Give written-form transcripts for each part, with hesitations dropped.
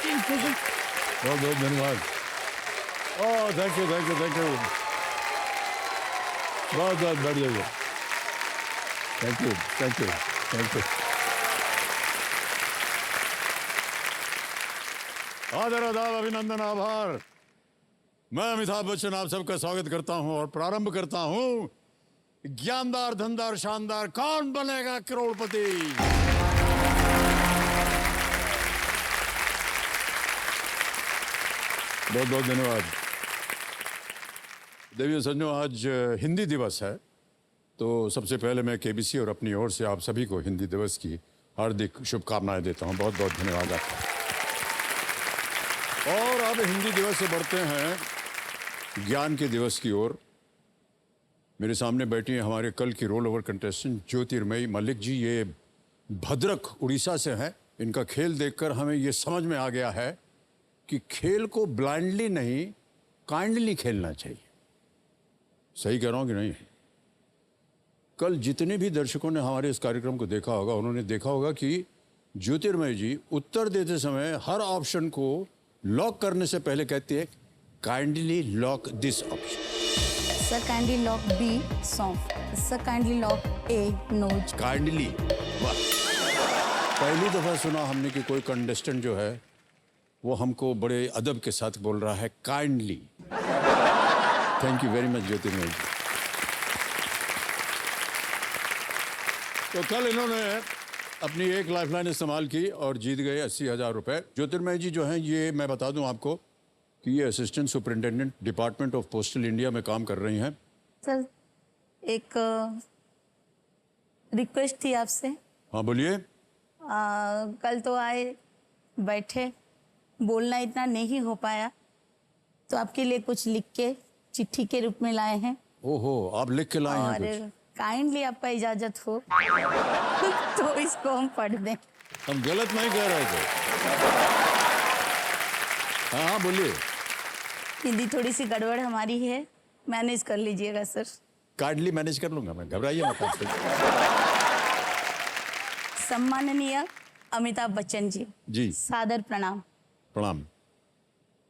बहुत बहुत धन्यवाद। Oh thank you thank you thank you, बहुत बहुत बैठ जाइए। Thank you thank you thank you. आदर आदाब अभिनंदन आभार। मैं अमिताभ बच्चन आप सबका स्वागत करता हूं और प्रारंभ करता हूं ज्ञानदार धनदार शानदार कौन बनेगा करोड़पति। बहुत बहुत धन्यवाद। देवियों संजो, आज हिंदी दिवस है, तो सबसे पहले मैं केबीसी और अपनी ओर से आप सभी को हिंदी दिवस की हार्दिक शुभकामनाएं देता हूं। बहुत बहुत धन्यवाद आपका। और अब हिंदी दिवस से बढ़ते हैं ज्ञान के दिवस की ओर। मेरे सामने बैठी हैं हमारे कल की रोल ओवर कंटेस्टेंट ज्योतिर्मयी मलिक जी। ये भद्रक उड़ीसा से हैं। इनका खेल देखकर हमें ये समझ में आ गया है कि खेल को ब्लाइंडली नहीं, काइंडली खेलना चाहिए। सही कह रहा हूं कि नहीं? कल जितने भी दर्शकों ने हमारे इस कार्यक्रम को देखा होगा, उन्होंने देखा होगा कि ज्योतिर्मयी जी उत्तर देते समय हर ऑप्शन को लॉक करने से पहले कहती है kindly lock this option. Sir, kindly lock B, soft. Sir, kindly lock A, nose. Kindly. वाह, पहली दफा सुना हमने कि कोई कंटेस्टेंट जो है वो हमको बड़े अदब के साथ बोल रहा है kindly. Thank you very much Jyotirmayi ji. तो कल इन्होंने अपनी एक लाइफलाइन इस्तेमाल की और जीत गए 80,000 रुपए। ज्योतिर्मयी जी जो हैं, ये मैं बता दूं आपको कि ये assistant superintendent department of postal India में काम कर रही हैं। सर, एक रिक्वेस्ट थी आपसे। हाँ बोलिए। कल तो आए, बैठे, बोलना इतना नहीं हो पाया, तो आपके लिए कुछ लिख के चिट्ठी के रूप में लाए हैं। ओहो, आप लिख के लाए हैं और कुछ? काइंडली आपका इजाजत हो तो इसको हम पढ़ दें। हम गलत नहीं कह रहे थे। हाँ हाँ बोलिए। हिंदी थोड़ी सी गड़बड़ हमारी है, मैनेज कर लीजिएगा सर। काइंडली मैनेज कर लूंगा मैं, घबराइए मत। सम्माननीय अमिताभ बच्चन जी, जी सादर प्रणाम। प्रणाम।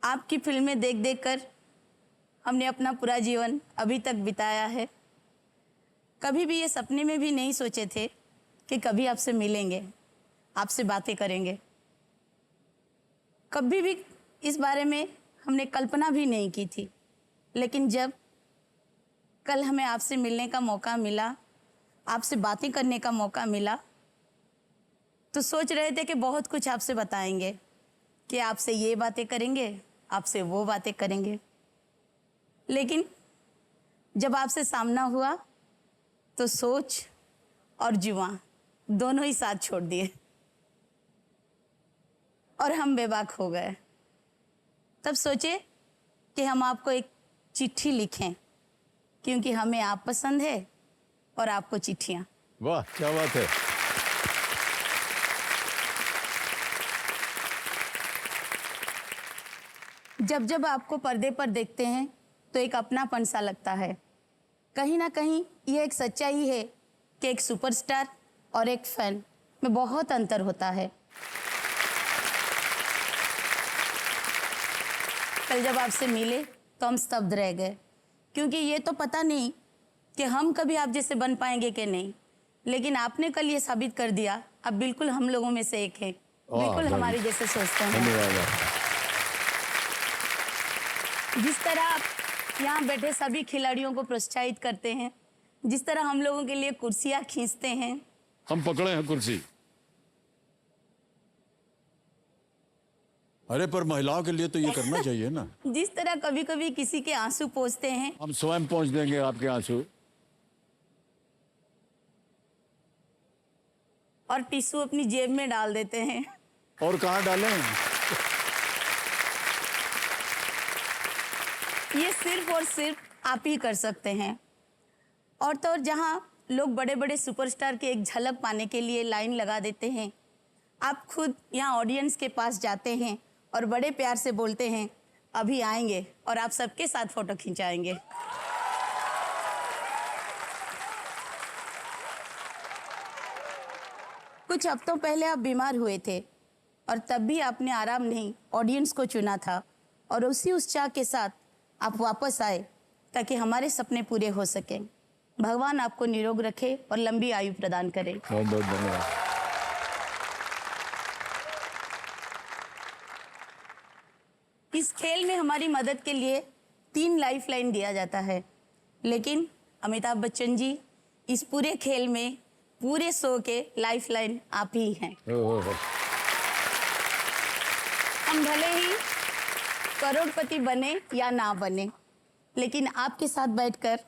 आपकी फिल्में देख देख कर हमने अपना पूरा जीवन अभी तक बिताया है। कभी भी ये सपने में भी नहीं सोचे थे कि कभी आपसे मिलेंगे, आपसे बातें करेंगे। कभी भी इस बारे में हमने कल्पना भी नहीं की थी। लेकिन जब कल हमें आपसे मिलने का मौका मिला, आपसे बातें करने का मौका मिला, तो सोच रहे थे कि बहुत कुछ आपसे बताएंगे, कि आपसे ये बातें करेंगे, आपसे वो बातें करेंगे। लेकिन जब आपसे सामना हुआ तो सोच और जुबान दोनों ही साथ छोड़ दिए और हम बेबाक हो गए। तब सोचे कि हम आपको एक चिट्ठी लिखें, क्योंकि हमें आप पसंद है और आपको चिट्ठियां। वाह क्या बात है। जब जब आपको पर्दे पर देखते हैं तो एक अपनापन सा लगता है। कहीं ना कहीं ये एक सच्चाई है कि एक सुपरस्टार और एक फैन में बहुत अंतर होता है। कल जब आपसे मिले तो हम स्तब्ध रह गए, क्योंकि ये तो पता नहीं कि हम कभी आप जैसे बन पाएंगे कि नहीं। लेकिन आपने कल ये साबित कर दिया, आप बिल्कुल हम लोगों में से एक हैं, बिल्कुल हमारे जैसे सोचते हैं। धन्यवाद। जिस तरह आप यहाँ बैठे सभी खिलाड़ियों को प्रोत्साहित करते हैं, जिस तरह हम लोगों के लिए कुर्सियाँ खींचते हैं। हम पकड़े हैं कुर्सी। अरे पर महिलाओं के लिए तो ये करना चाहिए ना। जिस तरह कभी कभी किसी के आंसू पोंछते हैं, हम स्वयं पहुंच देंगे आपके आंसू। और टिश्यू अपनी जेब में डाल देते हैं। और कहाँ डालें? ये सिर्फ और सिर्फ आप ही कर सकते हैं। और तो और जहाँ लोग बड़े बड़े सुपरस्टार की एक झलक पाने के लिए लाइन लगा देते हैं, आप खुद यहाँ ऑडियंस के पास जाते हैं और बड़े प्यार से बोलते हैं अभी आएंगे और आप सबके साथ फोटो खिंचाएंगे। कुछ हफ्तों पहले आप बीमार हुए थे, और तब भी आपने आराम नहीं, ऑडियंस को चुना था और उसी उत्साह के साथ आप वापस आए ताकि हमारे सपने पूरे हो सकें। भगवान आपको निरोग रखे और लंबी आयु प्रदान करे। बहुत बहुत धन्यवाद। इस खेल में हमारी मदद के लिए 3 लाइफ लाइन दिया जाता है, लेकिन अमिताभ बच्चन जी इस पूरे खेल में, पूरे शो के लाइफ लाइन आप ही हैं। हम भले ही करोड़पति बने या ना बने, लेकिन आपके साथ बैठकर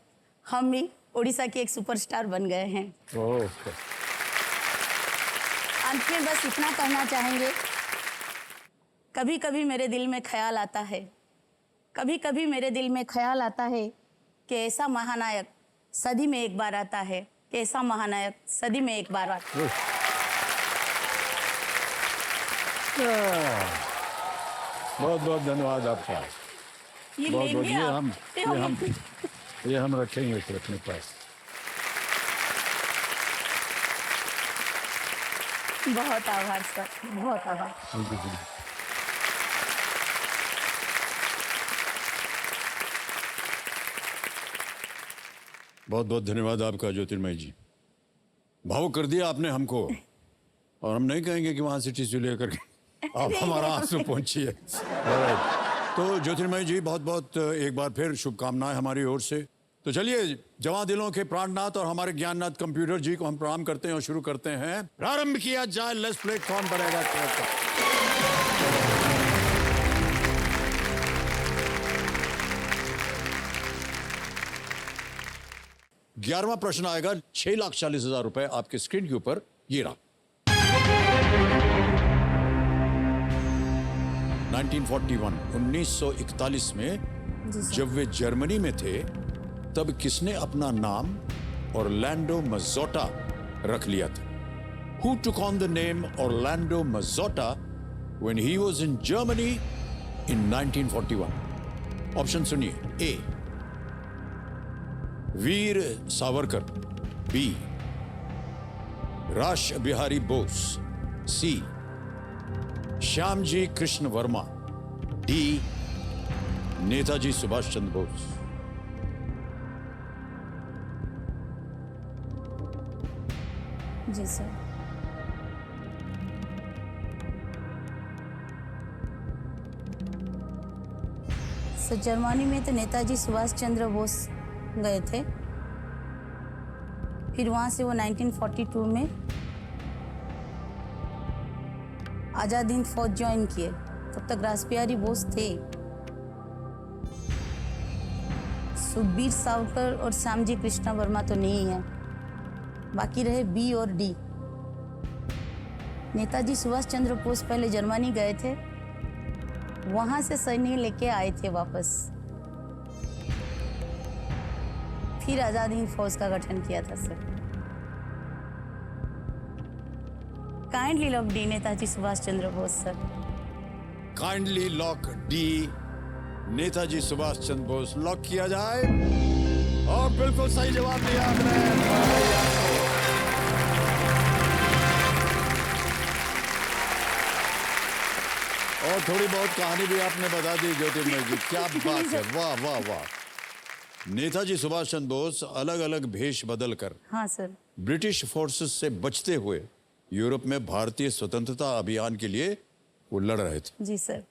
हम भी उड़ीसा के एक सुपरस्टार बन गए हैं। अंत में बस इतना कहना चाहेंगे, कभी कभी मेरे दिल में ख्याल आता है, कभी कभी मेरे दिल में ख्याल आता है कि ऐसा महानायक सदी में एक बार आता है, कि ऐसा महानायक सदी में एक बार आता है। बहुत बहुत धन्यवाद आपका। ये बहुत बहुत लेंगे आप? ये हम रखेंगे फिर अपने पास। बहुत आभार सर, बहुत आभार। बहुत बहुत धन्यवाद आपका ज्योतिर्मय जी। भावुक कर दिया आपने हमको, और हम नहीं कहेंगे कि वहाँ से टिश्यू लेकर के आप हमारा आंसू पहुँचिए। तो ज्योतिर्मय जी बहुत बहुत एक बार फिर शुभकामनाएं हमारी ओर से। तो चलिए, जवां दिलों के प्राणनाथ और हमारे ज्ञाननाथ कंप्यूटर जी को हम प्रणाम करते हैं और शुरू करते हैं। प्रारंभ किया जाए, लेट्स प्ले कौन बनेगा कौन। 11वां प्रश्न आएगा, 6,40,000 रुपए आपके स्क्रीन के ऊपर। ये रहा। 1941 में जब वे जर्मनी में थे, तब किसने अपना नाम ऑरलैंडो मज़ोटा रख लिया था? Who took on the name Orlando Mazzotta when he was in Germany in 1941? Option सुनिए। ए, वीर सावरकर। बी, राश बिहारी बोस। सी, श्यामजी कृष्ण वर्मा। डी, नेताजी सुभाष चंद्र बोस। जी सर। सर, जर्मनी में तो नेताजी सुभाष चंद्र बोस गए थे, फिर वहां से वो 1942 में आजाद हिंद फौज ज्वाइन किए। तब तक रासबिहारी बोस थे। सुखबीर सावरकर और श्यामजी कृष्णा वर्मा तो नहीं है, बाकी रहे बी और डी। नेताजी सुभाष चंद्र बोस पहले जर्मनी गए थे, वहां से सैन्य लेके आए थे वापस, फिर आजाद हिंद फौज का गठन किया था sir. Kindly lock D, Netaji Subhash Chandra Bose sir. Kindly lock D, Netaji Subhash Chandra Bose lock किया जाए। और बिल्कुल सही जवाब दिया आपने। और थोड़ी बहुत कहानी भी आपने बता दी ज्योतिर्मय जी, क्या बात है, वाह वाह वाह। नेताजी सुभाष चंद्र बोस अलग अलग भेष बदलकर, हाँ सर, ब्रिटिश फोर्सेस से बचते हुए यूरोप में भारतीय स्वतंत्रता अभियान के लिए वो लड़ रहे थे। जी सर।